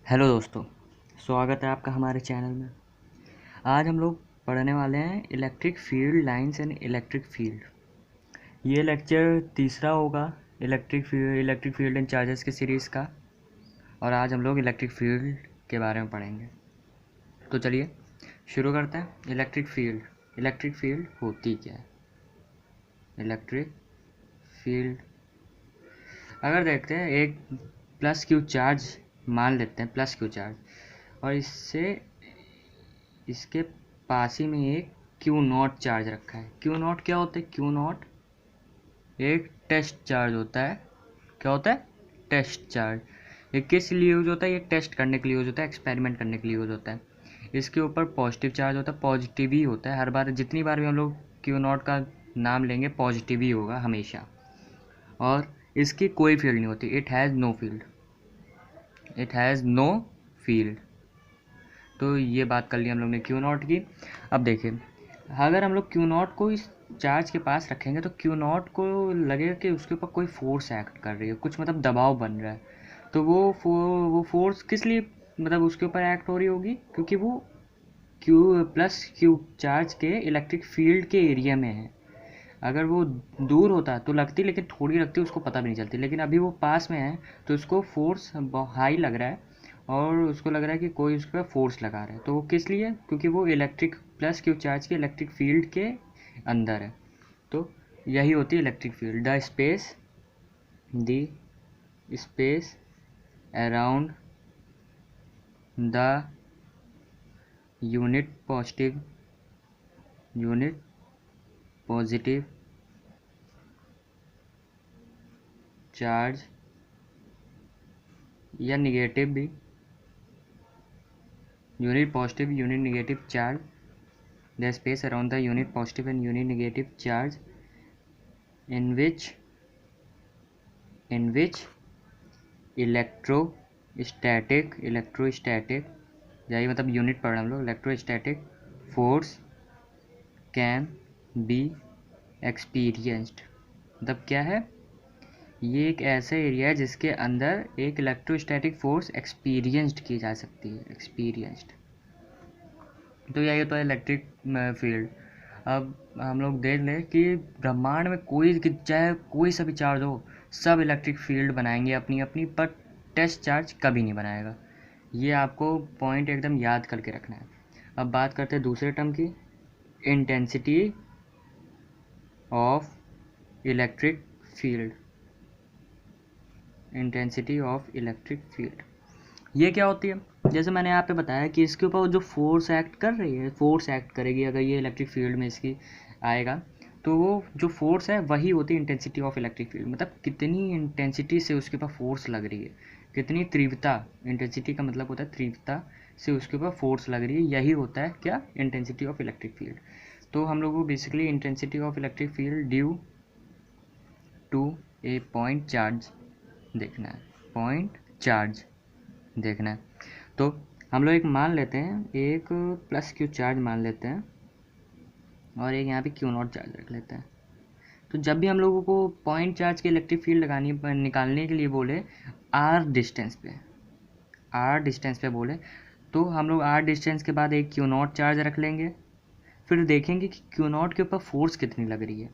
Hello दोस्तों, स्वागत है आपका हमारे चैनल में। आज हम लोग पढ़ने वाले हैं electric field lines and electric field. ये लेक्चर तीसरा होगा इलेक्ट्रिक फील्ड एंड चार्जेस की सीरीज़ का। और आज हम लोग इलेक्ट्रिक फील्ड के बारे में पढ़ेंगे। तो चलिए शुरू करते हैं। इलेक्ट्रिक फील्ड होती क्या है? इलेक्ट्रिक फील्ड अगर देखते हैं, एक प्लस क्यू चार्ज मान लेते हैं, प्लस क्यू चार्ज, और इसके पास ही में एक क्यू नॉट चार्ज रखा है। क्यू नॉट क्या होता है? क्यू नॉट एक टेस्ट चार्ज होता है। क्या होता है? Test charge. ये किस लिए यूज होता है? ये टेस्ट करने के लिए यूज होता है, एक्सपेरिमेंट करने के लिए यूज होता है। इसके ऊपर पॉजिटिव चार्ज होता है, पॉजिटिव ही होता है हर बार। जितनी बार भी हम लोग क्यू नॉट का नाम लेंगे, पॉजिटिव ही होगा हमेशा। और इसकी कोई फील्ड नहीं होती। It has know field. It has know field. तो ये बात कर ली हम लोग ने क्यू नॉट की। अब देखिए, अगर हम लोग क्यू नॉट को इस चार्ज के पास रखेंगे तो क्यू नॉट को लगेगा कि उसके ऊपर कोई फोर्स एक्ट कर रही है, कुछ मतलब दबाव बन रहा है। तो वो फोर्स किस लिए मतलब उसके ऊपर एक्ट हो रही होगी? क्योंकि वो क्यू चार्ज के इलेक्ट्रिक फील्ड के एरिया में है। अगर वो दूर होता तो लगती, लेकिन थोड़ी लगती, उसको पता भी नहीं चलती। लेकिन अभी वो पास में है तो उसको फोर्स हाई लग रहा है, और उसको लग रहा है कि कोई उस पर फोर्स लगा रहा है। तो वो किस लिए? क्योंकि वो इलेक्ट्रिक प्लस क्यू चार्ज के इलेक्ट्रिक फील्ड के अंदर है। तो यही होती है electric field. The space around the unit positive charge या निगेटिव भी, unit positive unit negative charge, the space around the unit positive and unit negative charge in which electrostatic यही मतलब यूनिट पढ़ रहे हम लोग। Electrostatic force can be experienced. मतलब क्या है? ये एक ऐसा एरिया है जिसके अंदर एक इलेक्ट्रोस्टैटिक फोर्स एक्सपीरियंस्ड की जा सकती है। एक्सपीरियंस्ड। तो यही तो है इलेक्ट्रिक फील्ड। अब हम लोग देख लें कि ब्रह्मांड में चाहे कोई सा भी चार्ज हो, सब इलेक्ट्रिक फील्ड बनाएंगे अपनी अपनी, पर टेस्ट चार्ज कभी नहीं बनाएगा। ये आपको पॉइंट एकदम याद करके रखना है। अब बात करते हैं दूसरे टर्म की, intensity of electric field. Intensity of electric field ये क्या होती है? जैसे मैंने यहाँ पे बताया कि इसके ऊपर जो फोर्स एक्ट कर रही है, फोर्स एक्ट करेगी अगर ये इलेक्ट्रिक फील्ड में इसकी आएगा, तो वो जो फोर्स है वही होती है इंटेंसिटी ऑफ इलेक्ट्रिक फील्ड। मतलब कितनी इंटेंसिटी से उसके ऊपर फोर्स लग रही है, कितनी तीव्रता। इंटेंसिटी का मतलब होता है तीव्रता से उसके ऊपर फोर्स लग रही है। यही होता है क्या? Intensity of electric field. तो हम लोग को basically intensity of electric field due to a point charge देखना है। पॉइंट चार्ज देखना है। तो हम लोग एक मान लेते हैं, एक प्लस क्यू चार्ज मान लेते हैं, और एक यहाँ पे क्यू नॉट चार्ज रख लेते हैं। तो जब भी हम लोगों को पॉइंट चार्ज की इलेक्ट्रिक फील्ड निकालने के लिए बोले, आर डिस्टेंस पे बोले, तो हम लोग आर डिस्टेंस के बाद एक क्यू नॉट चार्ज रख लेंगे। फिर देखेंगे कि क्यू नॉट के ऊपर फोर्स कितनी लग रही है।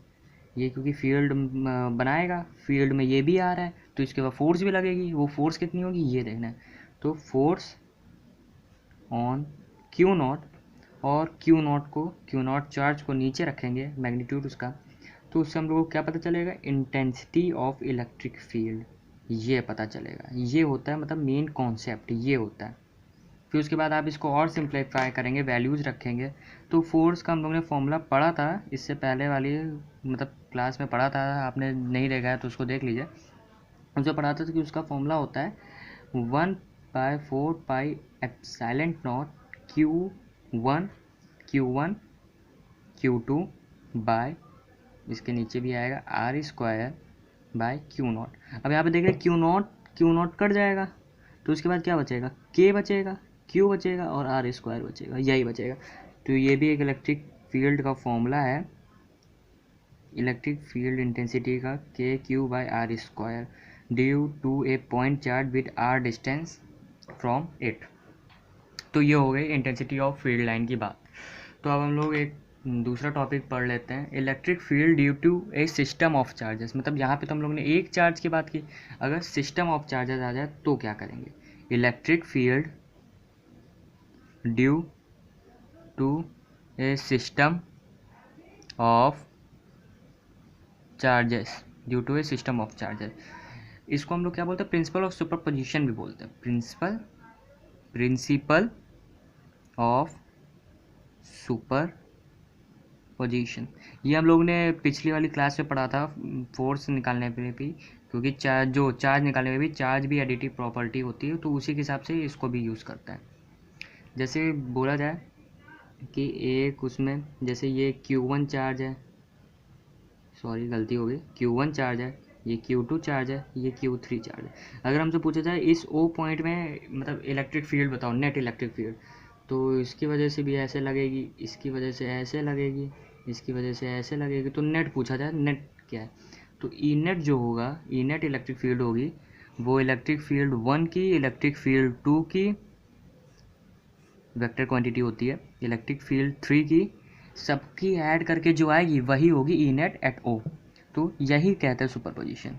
ये क्योंकि फील्ड बनाएगा, फील्ड में ये भी आ रहा है, तो इसके बाद फोर्स भी लगेगी। वो फोर्स कितनी होगी ये देखना है। तो फोर्स ऑन क्यू नॉट, और क्यू नॉट चार्ज को नीचे रखेंगे, मैग्नीट्यूड उसका। तो उससे हम लोगों को क्या पता चलेगा? इंटेंसिटी ऑफ इलेक्ट्रिक फील्ड ये पता चलेगा। ये होता है मतलब मेन कॉन्सेप्ट ये होता है। फिर उसके बाद आप इसको और सिंप्लीफाई करेंगे, वैल्यूज़ रखेंगे। तो फोर्स का हम लोग ने फॉर्मूला पढ़ा था इससे पहले वाली मतलब क्लास में पढ़ा था। आपने नहीं देखा है तो उसको देख लीजिए। उसमें पढ़ा था कि उसका फॉर्मूला होता है 1/4 epsilon not Q1 Q2 bye, इसके नीचे भी आएगा R² बाय क्यू नॉट। अब यहाँ पे देख रहे क्यू नॉट कट जाएगा, तो उसके बाद क्या बचेगा? K बचेगा, Q बचेगा और R² बचेगा, यही बचेगा। तो ये भी एक इलेक्ट्रिक फील्ड का फॉर्मूला है, इलेक्ट्रिक फील्ड इंटेंसिटी का, KQ/R² due to a point charge with R distance from it. तो ये हो गई इंटेंसिटी ऑफ फील्ड लाइन की बात। तो अब हम लोग एक दूसरा टॉपिक पढ़ लेते हैं, electric field due to a system of charges. मतलब यहाँ पे तो हम लोग ने एक चार्ज की बात की, अगर सिस्टम ऑफ चार्जेस आ जाए तो क्या करेंगे। Electric field due to a system of charges, due to a system of charges, इसको हम लोग क्या बोलते हैं, प्रिंसिपल ऑफ सुपरपोजिशन भी बोलते हैं। प्रिंसिपल ऑफ सुपर पोजीशन, ये हम लोग ने पिछली वाली क्लास में पढ़ा था फोर्स निकालने पे भी, क्योंकि चार्ज निकालने में भी चार्ज भी एडिटिव प्रॉपर्टी होती है, तो उसी के हिसाब से इसको भी यूज़ करता है। जैसे बोला जाए कि एक उसमें जैसे ये Q1 चार्ज है, सॉरी गलती हो गई, Q1 चार्ज है, ये Q2 चार्ज है, ये Q3 चार्ज है। अगर हमसे पूछा जाए इस O पॉइंट में मतलब इलेक्ट्रिक फील्ड बताओ, नेट इलेक्ट्रिक फील्ड, तो इसकी वजह से भी ऐसे लगेगी, इसकी वजह से ऐसे लगेगी, इसकी वजह से ऐसे लगेगी, तो नेट पूछा जाए, नेट क्या है, तो ई नेट जो होगा, ई नेट इलेक्ट्रिक फील्ड होगी, वो इलेक्ट्रिक फील्ड 1 की, इलेक्ट्रिक फील्ड 2 की वेक्टर क्वांटिटी होती है, इलेक्ट्रिक फील्ड 3 की, सबकी ऐड करके जो आएगी वही होगी ई नेट एट ओ। तो यही कहते हैं superposition.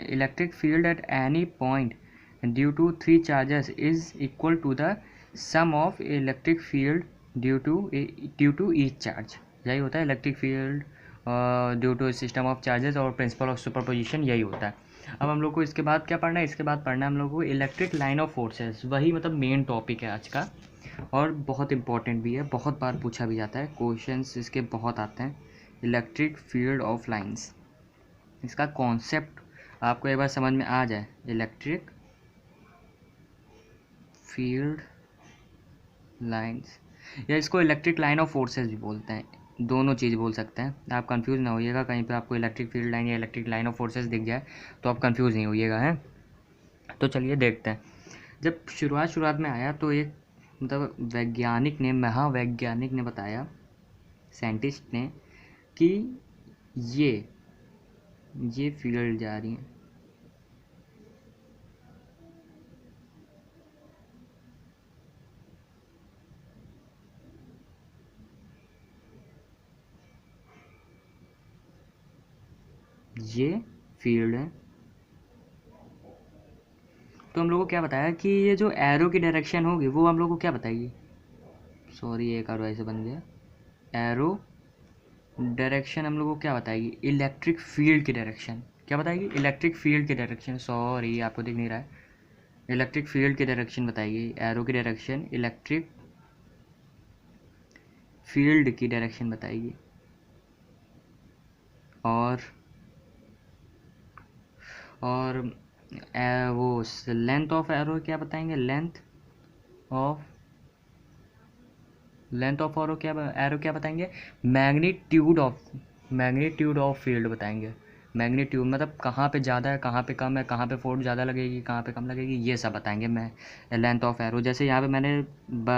Electric field at any point due to 3 charges is equal to the sum of electric field due to each charge. यही होता है electric field due to system of charges और principle of superposition, यही होता है। अब हम लोग को इसके बाद क्या पढ़ना है, इसके बाद पढ़ना है हम लोग को इलेक्ट्रिक लाइन ऑफ फोर्सेस, वही मतलब मेन टॉपिक है आज का, और बहुत इंपॉर्टेंट भी है, बहुत बार पूछा भी जाता है, क्वेश्चंस इसके बहुत आते हैं। इलेक्ट्रिक फील्ड ऑफ लाइंस, इसका कॉन्सेप्ट आपको एक बार समझ में आ जाए, इलेक्ट्रिक फील्ड लाइंस, या इसको इलेक्ट्रिक लाइन ऑफ फोर्सेस भी बोलते हैं, दोनों चीज़ बोल सकते हैं। आप कंफ्यूज ना होइएगा, कहीं पे आपको इलेक्ट्रिक फील्ड लाइन या इलेक्ट्रिक लाइन ऑफ फोर्सेस दिख जाए तो आप कंफ्यूज नहीं होइएगा, हैं। तो चलिए देखते हैं। जब शुरुआत में आया तो एक मतलब वैज्ञानिक ने, महावैज्ञानिक ने बताया, साइंटिस्ट ने, कि ये फील्ड जा रही है, ये फील्ड है। तो हम लोग को क्या बताया कि ये जो एरो की डायरेक्शन होगी वो हम लोग को क्या बताएगी, सॉरी एक एरो ऐसे बन गया, एरो डायरेक्शन हम लोग को क्या बताएगी, इलेक्ट्रिक फील्ड की डायरेक्शन, क्या बताएगी, इलेक्ट्रिक फील्ड की डायरेक्शन, सॉरी आपको दिख नहीं रहा है, इलेक्ट्रिक फील्ड की डायरेक्शन बताएगी, एरो की डायरेक्शन इलेक्ट्रिक फील्ड की डायरेक्शन बताएगी। और वो लेंथ ऑफ एरो क्या बताएंगे, लेंथ ऑफ एरो क्या बताएंगे, मैग्नीट्यूड ऑफ फील्ड बताएंगे। मैग्नीट्यूड मतलब कहाँ पे ज़्यादा है, कहाँ पे कम है, कहाँ पे फोर्स ज़्यादा लगेगी, कहाँ पे कम लगेगी, ये सब बताएंगे। मैं लेंथ ऑफ एरो, जैसे यहाँ पे मैंने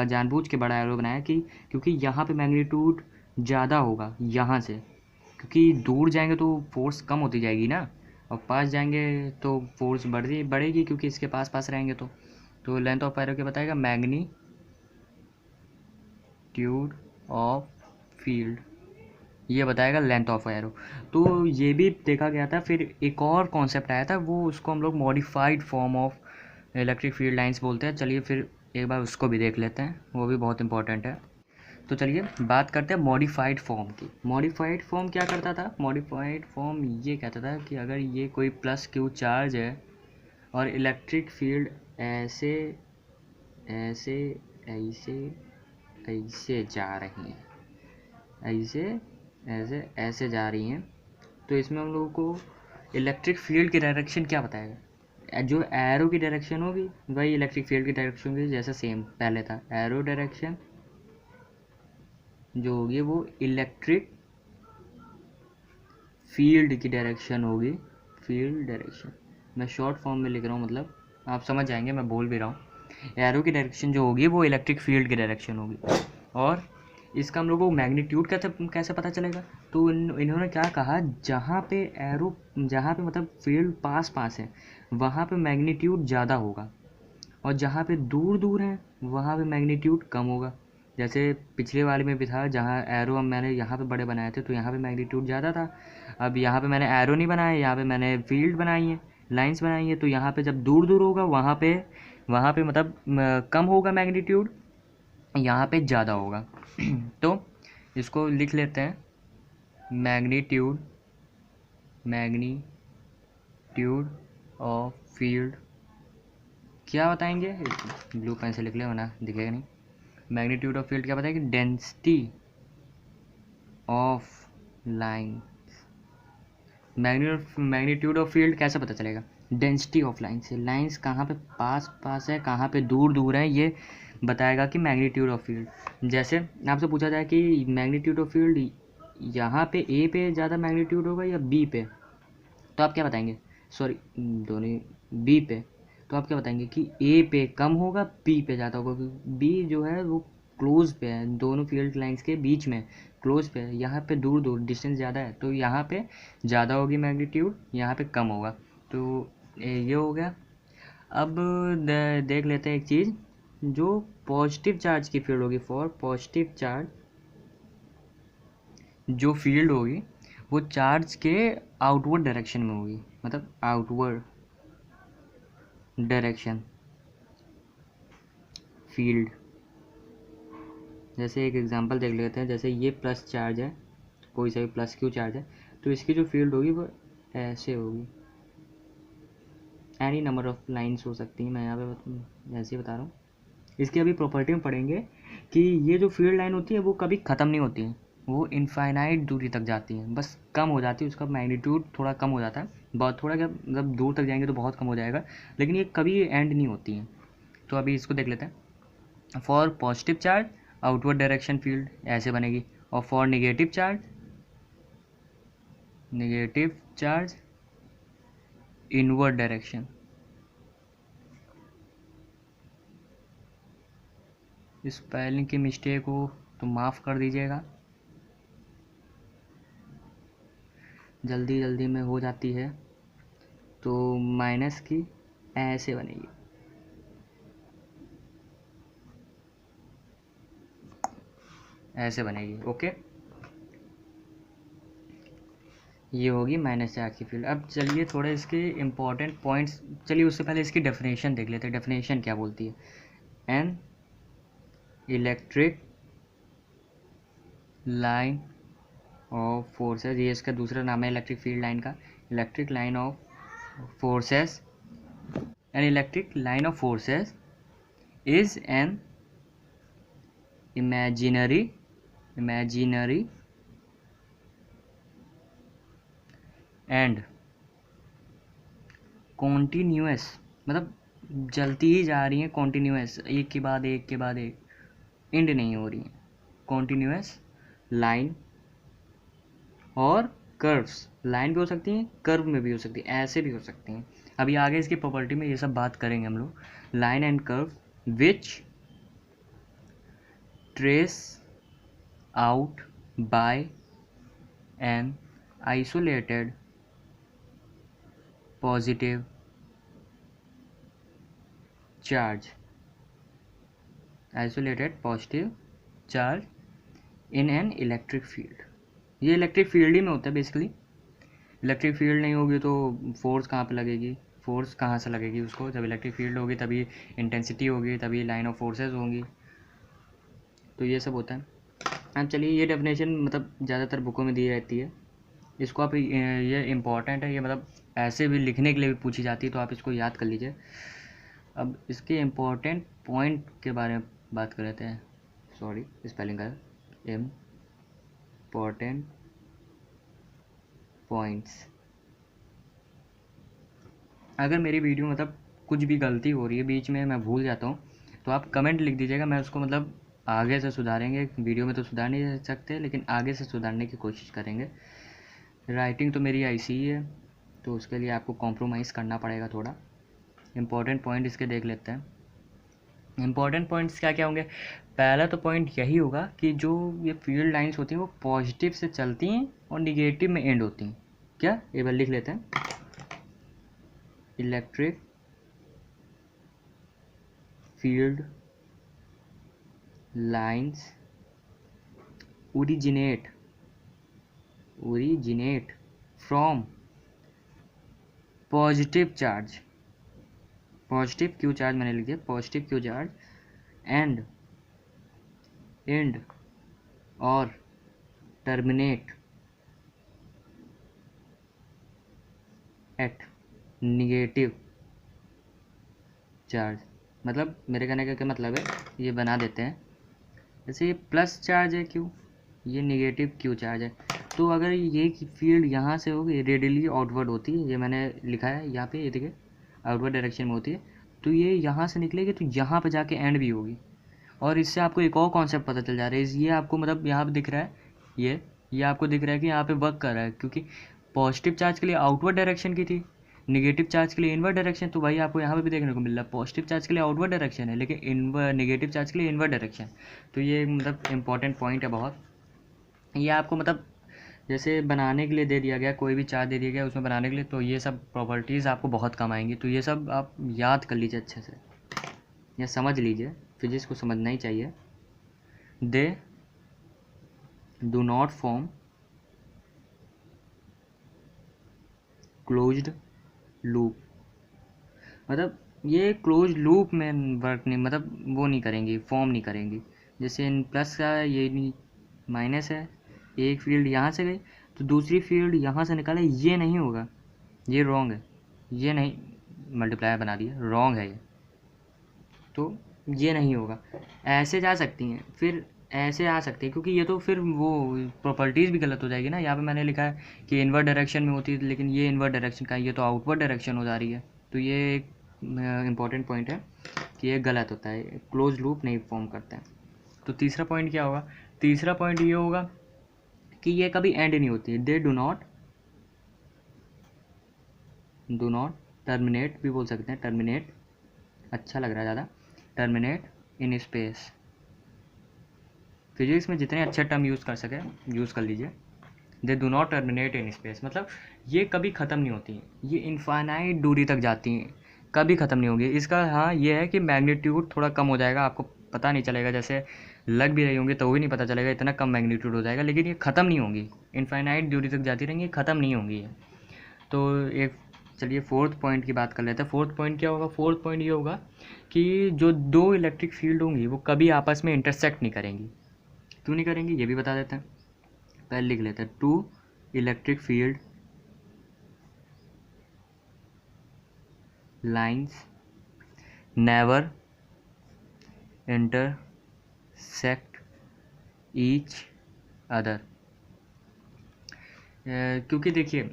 जानबूझ के बड़ा एरो बनाया कि क्योंकि यहाँ पे मैग्नीट्यूड ज़्यादा होगा यहाँ से, क्योंकि दूर जाएंगे तो फोर्स कम होती जाएगी ना, और पास जाएंगे तो फोर्स बढ़ेगी क्योंकि इसके पास पास रहेंगे। तो लेंथ ऑफ एरो क्या बताएगा, मैग्नीट्यूड ऑफ फील्ड, ये बताएगा लेंथ ऑफ एरो। तो ये भी देखा गया था। फिर एक और कॉन्सेप्ट आया था, वो उसको हम लोग modified form of electric field lines बोलते हैं। चलिए फिर एक बार उसको भी देख लेते हैं, वो भी बहुत इंपॉर्टेंट है। तो चलिए बात करते हैं मॉडिफाइड फॉर्म की। मॉडिफाइड फॉर्म क्या करता था, मॉडिफाइड फॉर्म ये कहता था कि अगर ये कोई प्लस क्यू चार्ज है और इलेक्ट्रिक फील्ड ऐसे ऐसे ऐसे ऐसे जा रही हैं, ऐसे ऐसे ऐसे जा रही हैं, तो इसमें हम लोगों को इलेक्ट्रिक फील्ड की डायरेक्शन क्या बताएगा, जो एरो की डायरेक्शन होगी वही इलेक्ट्रिक फील्ड की डायरेक्शन होगी, जैसा सेम पहले था। एरो डायरेक्शन जो होगी वो इलेक्ट्रिक फील्ड की डायरेक्शन होगी, फील्ड डायरेक्शन, मैं शॉर्ट फॉर्म में लिख रहा हूँ, मतलब आप समझ जाएंगे, मैं बोल भी रहा हूँ। एरो की डायरेक्शन जो होगी वो इलेक्ट्रिक फील्ड की डायरेक्शन होगी, और इसका हम लोग को मैग्नीट्यूड कैसे कैसे पता चलेगा? तो इन्होंने क्या कहा, जहाँ पे एरो, जहाँ पे मतलब फील्ड पास पास है वहाँ पे मैग्नीट्यूड ज़्यादा होगा, और जहाँ पे दूर दूर है वहाँ पे मैग्नीट्यूड कम होगा। जैसे पिछले वाले में भी था, जहाँ एरो मैंने यहाँ पे बड़े बनाए थे तो यहाँ पे मैग्नीट्यूड ज़्यादा था। अब यहाँ पे मैंने एरो नहीं बनाया, यहाँ पे मैंने फील्ड बनाई है, लाइंस बनाई है, तो यहाँ पे जब दूर दूर होगा वहाँ पे मतलब कम होगा मैग्नीट्यूड, यहाँ पे ज़्यादा होगा। तो इसको लिख लेते हैं, मैग्नीट्यूड मैग्नीट्यूड ऑफ फील्ड क्या बताएंगे, ब्लू पेन से लिख ले वरना दिखेगा नहीं। मैग्नीट्यूड ऑफ फील्ड क्या बताएगी, density of line. Magnitude of field कैसे पता चलेगा, डेंसिटी ऑफ लाइन से। लाइंस कहाँ पे पास पास है, कहाँ पे दूर दूर है, ये बताएगा कि मैग्नीट्यूड ऑफ फील्ड। जैसे आपसे पूछा जाए कि मैग्नीट्यूड ऑफ फील्ड यहाँ पे ए पे ज़्यादा मैग्नीट्यूड होगा या बी पे, तो आप क्या बताएंगे, सॉरी दोनों बी पे, तो आप क्या बताएंगे कि ए पे कम होगा, बी पे ज़्यादा होगा, क्योंकि बी जो है वो क्लोज पे है, दोनों फील्ड लाइंस के बीच में क्लोज पे है। यहाँ पे दूर दूर डिस्टेंस ज़्यादा है, तो यहाँ पे ज़्यादा होगी मैग्नीट्यूड, यहाँ पे कम होगा। तो ये हो गया। अब देख लेते हैं एक चीज़, जो पॉजिटिव चार्ज की फील्ड होगी, फॉर पॉजिटिव चार्ज जो फील्ड होगी वो चार्ज के आउटवर्ड डायरेक्शन में होगी, मतलब आउटवर्ड डायरेक्शन फील्ड। जैसे एक एग्जांपल देख लेते हैं, जैसे ये प्लस चार्ज है, कोई सा भी प्लस क्यू चार्ज है, तो इसकी जो फील्ड होगी वो ऐसे होगी। एनी नंबर ऑफ लाइंस हो सकती हैं, मैं यहाँ पे ऐसे ही बता रहा हूँ। इसकी अभी प्रॉपर्टी में पढ़ेंगे कि ये जो फील्ड लाइन होती है वो कभी ख़त्म नहीं होती है, वो इनफाइनाइट दूरी तक जाती है, बस कम हो जाती है, उसका मैग्नीट्यूड थोड़ा कम हो जाता है, बहुत थोड़ा, जब दूर तक जाएंगे तो बहुत कम हो जाएगा, लेकिन ये कभी एंड नहीं होती है। तो अभी इसको देख लेते हैं। For positive charge outward direction field ऐसे बनेगी, और for negative charge inward direction. Spelling की मिस्टेक हो तो माफ़ कर दीजिएगा, जल्दी जल्दी में हो जाती है। तो माइनस की ऐसे बनेगी, ऐसे बनेगी, ओके। ये होगी माइनस चार्ज की फील्ड। अब चलिए थोड़े इसके इम्पोर्टेंट पॉइंट्स, चलिए उससे पहले इसकी डेफिनेशन देख लेते हैं। डेफिनेशन क्या बोलती है, an electric line of forces, ये इसका दूसरा नाम है इलेक्ट्रिक फील्ड लाइन का, electric line of forces. An electric line of forces is an imaginary and continuous, मतलब जलती ही जा रही है, कॉन्टीन्यूस, एक के बाद एक के बाद एक, एंड नहीं हो रही है, कॉन्टीन्यूस लाइन और कर्व्स। लाइन भी हो सकती हैं, कर्व में भी हो सकती है, ऐसे भी हो सकती हैं। अभी आगे इसकी प्रॉपर्टी में ये सब बात करेंगे हम लोग। Line and curve which trace out by an isolated positive charge in an electric field। ये इलेक्ट्रिक फील्ड ही में होता है बेसिकली। इलेक्ट्रिक फील्ड नहीं होगी तो फोर्स कहाँ पे लगेगी, फोर्स कहाँ से लगेगी उसको, जब इलेक्ट्रिक फील्ड होगी तभी इंटेंसिटी होगी, तभी लाइन ऑफ फोर्सेस होंगी। तो ये सब होता है। अब चलिए ये डेफिनेशन मतलब ज़्यादातर बुकों में दी रहती है, इसको आप ये इम्पॉर्टेंट है, ये मतलब ऐसे भी लिखने के लिए भी पूछी जाती है, तो आप इसको याद कर लीजिए। अब इसके इम्पोर्टेंट पॉइंट के बारे में बात कर लेते हैं, सॉरी स्पेलिंग का, इम्पोर्टेंट पॉइंट्स। अगर मेरी वीडियो मतलब कुछ भी गलती हो रही है, बीच में मैं भूल जाता हूँ, तो आप कमेंट लिख दीजिएगा, मैं उसको मतलब आगे से सुधारेंगे। वीडियो में तो सुधार नहीं सकते, लेकिन आगे से सुधारने की कोशिश करेंगे। राइटिंग तो मेरी ऐसी ही है, तो उसके लिए आपको कॉम्प्रोमाइज़ करना पड़ेगा थोड़ा। इम्पोर्टेंट पॉइंट इसके देख लेते हैं। इंपॉर्टेंट पॉइंट्स क्या क्या होंगे? पहला तो पॉइंट यही होगा कि जो ये फील्ड लाइंस होती हैं वो पॉजिटिव से चलती हैं और निगेटिव में एंड होती हैं। क्या, एक बार लिख लेते हैं। Electric field lines originate from positive charge, positive Q charge मैंने लिख दिया, पॉजिटिव क्यू चार्ज एंड और टर्मिनेट एट निगेटिव चार्ज। मतलब मेरे कहने का क्या मतलब है, ये बना देते हैं, जैसे ये प्लस चार्ज है क्यू, ये निगेटिव क्यू चार्ज है, तो अगर ये फील्ड यहाँ से होगी रेडियली आउटवर्ड होती है, ये मैंने लिखा है यहाँ पे, ये देखिए आउटवर्ड डायरेक्शन में होती है, तो ये यहाँ से निकलेगी तो यहाँ पे जाके एंड भी होगी। और इससे आपको एक और कॉन्सेप्ट पता चल जा रहा है, ये आपको मतलब यहाँ पे दिख रहा है, ये आपको दिख रहा है कि यहाँ पे वर्क कर रहा है, क्योंकि पॉजिटिव चार्ज के लिए आउटवर्ड डायरेक्शन की थी, नेगेटिव चार्ज के लिए इनवर्ड डायरेक्शन, तो वही आपको यहाँ पे भी देखने को मिल रहा है, पॉजिटिव चार्ज के लिए आउटवर्ड डायरेक्शन है लेकिन नेगेटिव चार्ज के लिए इनवर्ड डायरेक्शन। तो ये मतलब इंपॉर्टेंट पॉइंट है बहुत, ये आपको मतलब जैसे बनाने के लिए दे दिया गया, कोई भी चार्ज दे दिया गया उसमें बनाने के लिए, तो ये सब प्रॉपर्टीज़ आपको बहुत कम आएंगी, तो ये सब आप याद कर लीजिए अच्छे से या समझ लीजिए, फिजिक्स को समझना ही चाहिए। They do not form closed loop, मतलब ये क्लोज लूप में वर्क नहीं, मतलब वो नहीं करेंगी, फॉर्म नहीं करेंगी। जैसे इन प्लस का ये नहीं माइनस है, एक फील्ड यहाँ से गई तो दूसरी फील्ड यहाँ से निकाले, ये नहीं होगा, ये रॉन्ग है, ये नहीं, मल्टीप्लायर बना दिया, रॉन्ग है ये, तो ये नहीं होगा। ऐसे जा सकती हैं, फिर ऐसे आ सकती है, क्योंकि ये तो फिर वो प्रॉपर्टीज़ भी गलत हो जाएगी ना। यहाँ पे मैंने लिखा है कि इनवर्ड डायरेक्शन में होती है, लेकिन ये इनवर्ड डायरेक्शन का, ये तो आउटवर्ड डायरेक्शन हो जा रही है, तो ये एक इम्पॉर्टेंट पॉइंट है कि ये गलत होता है, क्लोज लूप नहीं फॉर्म करते हैं। तो तीसरा पॉइंट क्या होगा? तीसरा पॉइंट ये होगा कि ये कभी एंड नहीं होती है, दे डू नॉट टर्मिनेट भी बोल सकते हैं, टर्मिनेट अच्छा लग रहा है ज़्यादा, टर्मिनेट इन स्पेस। फिजिक्स में जितने अच्छे टर्म यूज़ कर सके यूज़ कर लीजिए। They do not terminate in space, मतलब ये कभी ख़त्म नहीं होती हैं, ये इनफाइनाइट दूरी तक जाती हैं, कभी ख़त्म नहीं होगी। इसका हाँ ये है कि मैग्नीट्यूड थोड़ा कम हो जाएगा, आपको पता नहीं चलेगा, जैसे लग भी रही होंगी तो भी नहीं पता चलेगा, इतना कम मैग्नीट्यूड हो जाएगा, लेकिन ये ख़त्म नहीं होंगी, इनफाइनाइट दूरी तक जाती रहेंगी, ख़त्म नहीं होंगी ये। तो एक चलिए फोर्थ पॉइंट की बात कर लेते हैं। फोर्थ पॉइंट क्या होगा? फोर्थ पॉइंट ये होगा कि जो दो इलेक्ट्रिक फील्ड होंगी वो कभी आपस में इंटरसेक्ट नहीं करेंगी। क्यों नहीं करेंगी ये भी बता देते हैं, पहले लिख लेते हैं। Two electric field lines never intersect each other. क्योंकि देखिए,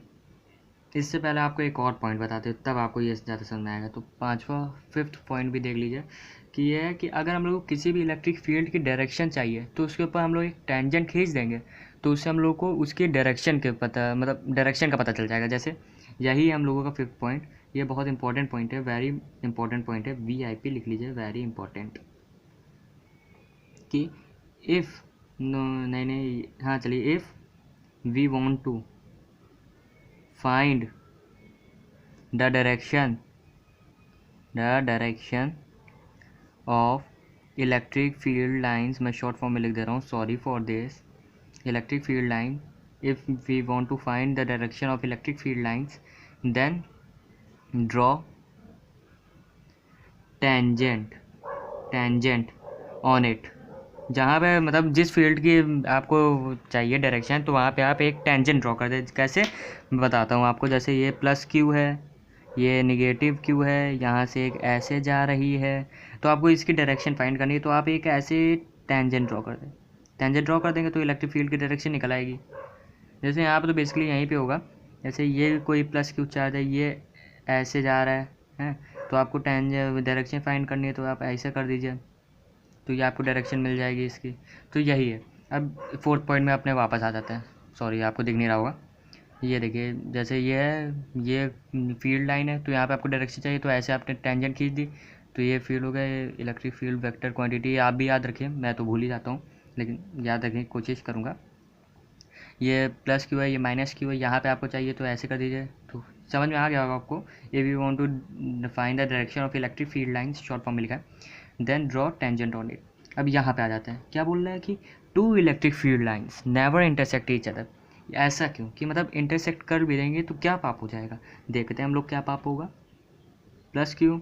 इससे पहले आपको एक और पॉइंट बताते हैं, तब आपको ये ज़्यादा समझ में आएगा। तो पांचवा फिफ्थ पॉइंट भी देख लीजिए कि ये है कि अगर हम लोग किसी भी इलेक्ट्रिक फील्ड की डायरेक्शन चाहिए तो उसके ऊपर हम लोग एक टेंजेंट खींच देंगे, तो उससे हम लोग को उसकी डायरेक्शन के पता, मतलब डायरेक्शन का पता चल जाएगा। जैसे यही हम लोगों का फिफ्थ पॉइंट, ये बहुत इंपॉर्टेंट पॉइंट है, वेरी इंपॉर्टेंट पॉइंट है, VIP लिख लीजिए, वेरी इंपॉर्टेंट। कि इफ़ नहीं हाँ चलिए, if we want to find the direction of electric field lines, मैं शॉर्ट फॉर्म में लिख दे रहा हूँ, sorry for this, electric field line, if we want to find the direction of electric field lines then draw tangent on it। जहाँ पे मतलब जिस फील्ड की आपको चाहिए डायरेक्शन, तो वहाँ पे आप एक टेंजेंट ड्रॉ कर दें। कैसे बताता हूँ आपको, जैसे ये प्लस क्यू है, ये निगेटिव क्यू है, यहाँ से एक ऐसे जा रही है, तो आपको इसकी डायरेक्शन फाइंड करनी है, तो आप एक ऐसे टेंजेंट ड्रॉ कर दें। टेंजेंट ड्रॉ कर देंगे तो इलेक्ट्रिक फील्ड की डायरेक्शन निकल आएगी। जैसे यहाँ पर तो बेसिकली यहीं पे होगा, जैसे ये कोई प्लस क्यू चार्ज है, ये ऐसे जा रहा है, तो आपको डायरेक्शन फाइंड करनी है, तो आप ऐसे कर दीजिए, तो ये आपको डायरेक्शन मिल जाएगी इसकी। तो यही है। अब फोर्थ पॉइंट में अपने वापस आ जाते हैं, सॉरी आपको दिख नहीं रहा होगा, ये देखिए, जैसे ये है, ये फील्ड लाइन है, तो यहाँ पे आपको डायरेक्शन चाहिए, तो ऐसे आपने टेंजेंट खींच दी, तो ये फील्ड हो गया, ये इलेक्ट्रिक फील्ड वेक्टर क्वांटिटी आप भी याद रखें, मैं तो भूल ही जाता हूँ, लेकिन याद रखने की कोशिश करूँगा। ये प्लस क्यू है, ये माइनस क्यू है, यहाँ पे आपको चाहिए तो ऐसे कर दीजिए, तो समझ में आ गया होगा आपको। If you want to define the direction of electric field lines, short form में लिखा है, then draw tangent on it. अब यहाँ पे आ जाते हैं, क्या बोल रहा है कि two electric field lines never intersect each other. ऐसा क्यों, कि मतलब इंटरसेक्ट कर भी देंगे तो क्या पाप हो जाएगा, देखते हैं हम लोग क्या पाप होगा। प्लस क्यू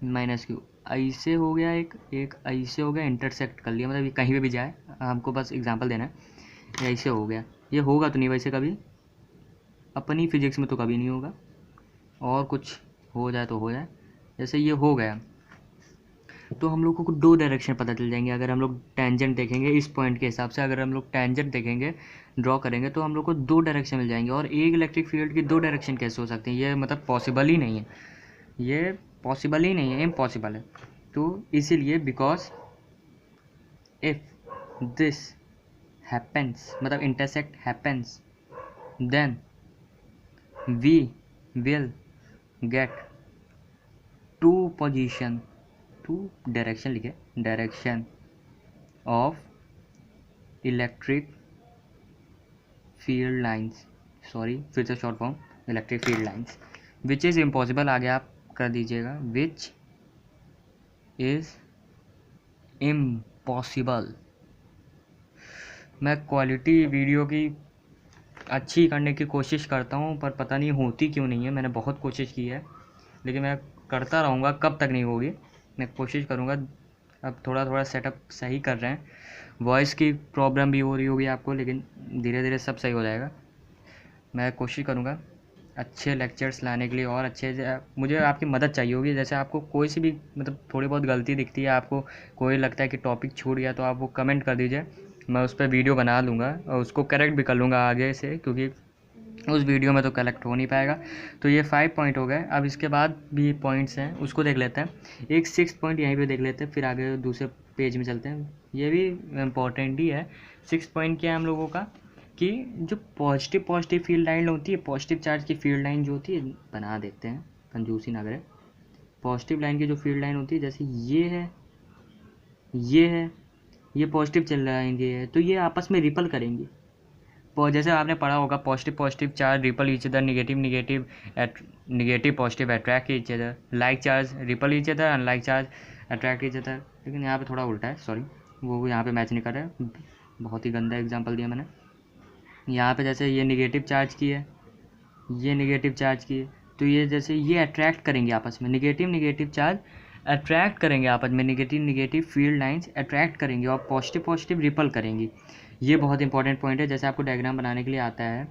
माइनस क्यू ऐसे हो गया, एक ऐसे हो गया, इंटरसेक्ट कर लिया, मतलब ये कहीं भी जाए, हमको बस एग्जांपल देना है। ऐसे हो गया, ये होगा तो नहीं वैसे कभी, अपनी फिजिक्स में तो कभी नहीं होगा, और कुछ हो जाए तो हो जाए। जैसे ये हो गया तो हम लोगों को दो डायरेक्शन पता चल जाएंगे। अगर हम लोग टेंजेंट देखेंगे इस पॉइंट के हिसाब से, अगर हम लोग टेंजेंट देखेंगे ड्रॉ करेंगे तो हम लोग को दो डायरेक्शन मिल जाएंगे। और एक इलेक्ट्रिक फील्ड की दो डायरेक्शन कैसे हो सकती हैं, ये मतलब पॉसिबल ही नहीं है, ये पॉसिबल ही नहीं है, इम्पॉसिबल है। तो इसीलिए बिकॉज इफ दिस हैपेंस, मतलब intersect happens, then we will get two position, two direction लिखे, direction of electric field lines, sorry फिर से short form, electric field lines, which is impossible, आगे आप कर दीजिएगा, विच इज़ इम्पॉसिबल। मैं quality video की अच्छी करने की कोशिश करता हूँ, पर पता नहीं होती क्यों नहीं है। मैंने बहुत कोशिश की है, लेकिन मैं करता रहूँगा, कब तक नहीं होगी, मैं कोशिश करूँगा। अब थोड़ा थोड़ा सेटअप सही कर रहे हैं, वॉइस की प्रॉब्लम भी हो रही होगी आपको, लेकिन धीरे धीरे सब सही हो जाएगा। मैं कोशिश करूँगा अच्छे लेक्चर्स लाने के लिए, और अच्छे मुझे आपकी मदद चाहिए होगी। जैसे आपको कोई सी भी मतलब थोड़ी बहुत गलती दिखती है, आपको कोई लगता है कि टॉपिक छूट गया, तो आप वो कमेंट कर दीजिए, मैं उस पर वीडियो बना लूँगा और उसको करेक्ट भी कर लूँगा आगे से, क्योंकि उस वीडियो में तो कलेक्ट हो नहीं पाएगा। तो ये 5 पॉइंट हो गए। अब इसके बाद भी पॉइंट्स हैं, उसको देख लेते हैं। एक 6 पॉइंट यहीं पे देख लेते हैं, फिर आगे दूसरे पेज में चलते हैं। ये भी इम्पोर्टेंट ही है। 6 पॉइंट क्या है हम लोगों का, कि जो पॉजिटिव फील्ड लाइन होती है, पॉजिटिव चार्ज की फील्ड लाइन जो होती है, बना देते हैं, कंजूसी ना करें। पॉजिटिव लाइन की जो फील्ड लाइन होती है, जैसे ये है, ये है, ये पॉजिटिव चल रहा है, ये है, तो ये आपस में रिपल करेंगी। जैसे आपने पढ़ा होगा, positive charge ripple each other, negative positive attract each other, like charge ripple each other, unlike charge attract each other. लेकिन यहाँ पे थोड़ा उल्टा है, सॉरी, वो यहाँ पे मैच नहीं कर रहा है, बहुत ही गंदा एग्जांपल दिया मैंने। यहाँ पे जैसे ये निगेटिव चार्ज की है, ये निगेटिव चार्ज की है, तो ये जैसे ये अट्रैक्ट करेंगे आपस में, निगेटिव चार्ज अट्रैक्ट करेंगे आपस में, निगेटिव फील्ड लाइंस अट्रैक्ट करेंगे और पॉजिटिव रिपल करेंगी। ये बहुत इंपॉर्टेंट पॉइंट है। जैसे आपको डायग्राम बनाने के लिए आता है,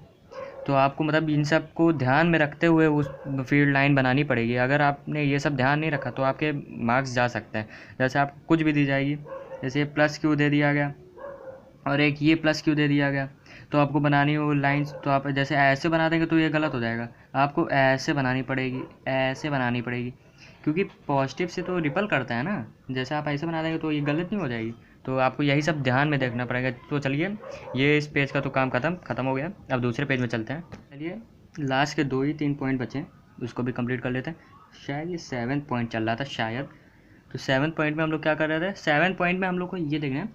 तो आपको मतलब इन सब को ध्यान में रखते हुए उस फील्ड लाइन बनानी पड़ेगी। अगर आपने ये सब ध्यान नहीं रखा तो आपके मार्क्स जा सकते हैं। जैसे आप कुछ भी दी जाएगी, जैसे प्लस क्यू दे दिया गया और एक ये प्लस क्यू दे दिया गया, तो आपको बनानी हो लाइंस, तो आप जैसे ऐसे बना देंगे तो ये गलत हो जाएगा, आपको ऐसे बनानी पड़ेगी, ऐसे बनानी पड़ेगी, क्योंकि पॉजिटिव से तो रिपल करता है ना। जैसे आप ऐसे बना देंगे तो ये गलत नहीं हो जाएगी, तो आपको यही सब ध्यान में देखना पड़ेगा। तो चलिए, ये इस पेज का तो काम ख़त्म हो गया। अब दूसरे पेज में चलते हैं। चलिए, लास्ट के 2 ही 3 पॉइंट बचे, उसको भी कंप्लीट कर लेते हैं। शायद ये 7 पॉइंट चल रहा था शायद। तो 7 पॉइंट में हम लोग क्या कर रहे थे, 7 पॉइंट में हम लोग को ये देखना है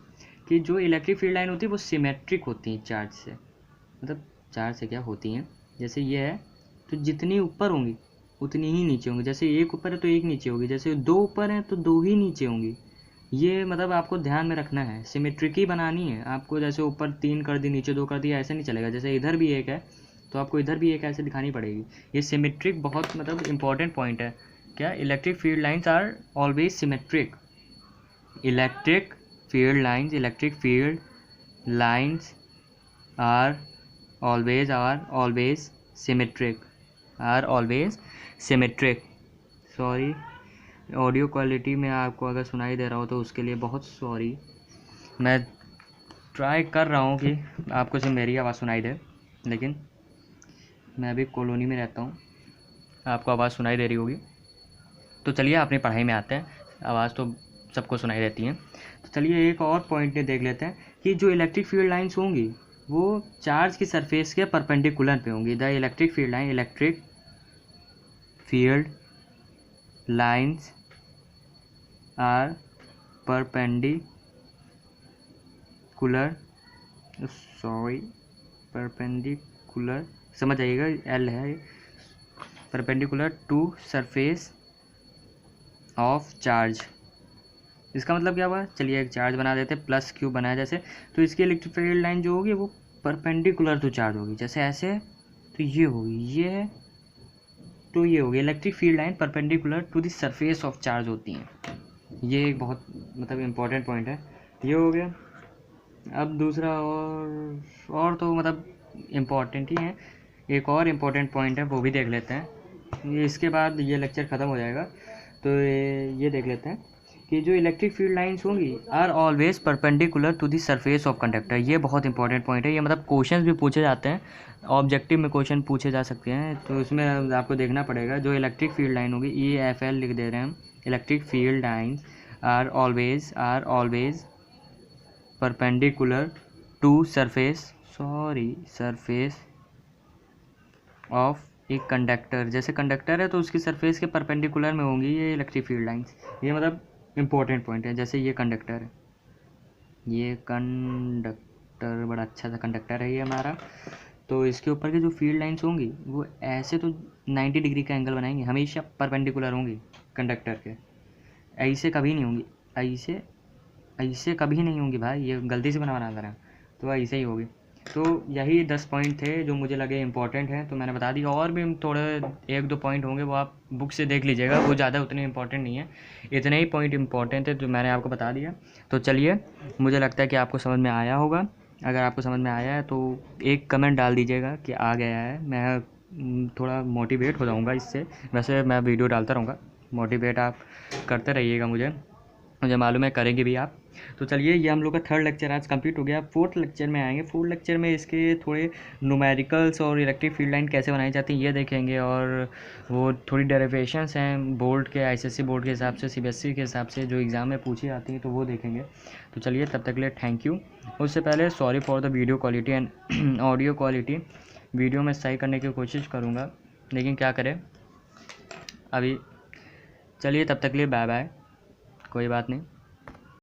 कि जो इलेक्ट्रिक फील्ड लाइन होती है वो सिमेट्रिक होती हैं चार्ज से। मतलब चार्ज से क्या होती हैं, जैसे ये है तो जितनी ऊपर होंगी उतनी ही नीचे होंगी। जैसे एक ऊपर है तो एक नीचे होगी, जैसे 2 ऊपर हैं तो 2 ही नीचे होंगी। ये मतलब आपको ध्यान में रखना है, सिमेट्रिक ही बनानी है आपको। जैसे ऊपर 3 कर दी, नीचे 2 कर दिया, ऐसे नहीं चलेगा। जैसे इधर भी एक है तो आपको इधर भी एक ऐसे दिखानी पड़ेगी। ये सिमेट्रिक बहुत मतलब इंपॉर्टेंट पॉइंट है। क्या, electric field lines are always symmetric. Electric field lines are always symmetric। Sorry, audio quality में आपको अगर सुनाई दे रहा हो तो उसके लिए बहुत सॉरी। मैं ट्राई कर रहा हूँ कि आपको सिर्फ मेरी आवाज़ सुनाई दे, लेकिन मैं अभी कॉलोनी में रहता हूँ, आपको आवाज़ सुनाई दे रही होगी। तो चलिए अपनी पढ़ाई में आते हैं, आवाज़ तो सबको सुनाई देती है। तो चलिए एक और पॉइंट देख लेते हैं कि जो इलेक्ट्रिक फील्ड लाइंस होंगी वो चार्ज की सरफेस के परपेंडिकुलर पे होंगी। The electric field lines are perpendicular, sorry perpendicular, समझ आइएगा, एल है, perpendicular to surface of charge. इसका मतलब क्या हुआ, चलिए एक चार्ज बना देते हैं, प्लस क्यू बनाया जैसे, तो इसकी इलेक्ट्रिक फील्ड लाइन जो होगी वो परपेंडिकुलर टू चार्ज होगी, जैसे ऐसे, तो ये होगी, ये तो ये होगी electric field line perpendicular to the surface of charge होती हैं। ये एक बहुत मतलब इम्पोर्टेंट पॉइंट है, ये हो गया। अब दूसरा और तो मतलब इम्पोर्टेंट ही है, एक और इम्पोर्टेंट पॉइंट है वो भी देख लेते हैं, ये इसके बाद ये लेक्चर ख़त्म हो जाएगा। तो ये देख लेते हैं कि जो इलेक्ट्रिक फील्ड लाइंस होंगी are always perpendicular to the surface of conductor. ये बहुत इंपॉर्टेंट पॉइंट है, ये मतलब क्वेश्चंस भी पूछे जाते हैं, ऑब्जेक्टिव में क्वेश्चन पूछे जा सकते हैं, तो इसमें आपको देखना पड़ेगा। जो इलेक्ट्रिक फील्ड लाइन होगी EFL लिख दे रहे हैं हम, electric field lines are always perpendicular to surface of एक कंडक्टर। जैसे कंडक्टर है तो उसकी सरफेस के परपेंडिकुलर में होंगी ये इलेक्ट्रिक फील्ड लाइंस, ये मतलब इम्पोर्टेंट पॉइंट है। जैसे ये कंडक्टर है, ये कंडक्टर बड़ा अच्छा सा कंडक्टर है ये हमारा, तो इसके ऊपर के जो फील्ड लाइंस होंगी वो ऐसे तो 90 डिग्री का एंगल बनाएंगे, हमेशा परपेंडिकुलर होंगी कंडक्टर के, ऐसे कभी नहीं होंगी, ऐसे कभी नहीं होंगी भाई, ये गलती से बना रहा था, तो ऐसे ही होगी। तो यही 10 पॉइंट थे जो मुझे लगे इंपॉर्टेंट हैं, तो मैंने बता दिया। और भी थोड़े 1-2 पॉइंट होंगे वो आप बुक से देख लीजिएगा, वो ज़्यादा उतने इंपॉर्टेंट नहीं है, इतने ही पॉइंट इंपॉर्टेंट है जो मैंने आपको बता दिया। तो चलिए, मुझे लगता है कि आपको समझ में आया होगा। अगर आपको समझ में आया है तो एक कमेंट डाल दीजिएगा कि आ गया है, मैं थोड़ा मोटिवेट हो जाऊँगा इससे। वैसे मैं वीडियो डालता रहूँगा, मोटिवेट आप करते रहिएगा, मुझे मालूम है करेंगे भी आप। तो चलिए, ये हम लोग का 3rd लेक्चर आज कंप्लीट हो गया। 4th लेक्चर में आएंगे। 4th लेक्चर में इसके थोड़े न्यूमेरिकल्स और इलेक्ट्रिक फील्ड लाइन कैसे बनाई जाती है ये देखेंगे, और वो थोड़ी डेरिवेशंस हैं बोर्ड के, ICSE बोर्ड के हिसाब से, CBSE के हिसाब से जो एग्ज़ाम में पूछी जाती हैं, तो वो देखेंगे। तो चलिए, तब तक के लिए थैंक यू। उससे पहले sorry for the video quality and audio quality, video में सही करने की कोशिश करूँगा, लेकिन क्या करें अभी। चलिए, तब तक के लिए बाय बाय, कोई बात नहीं।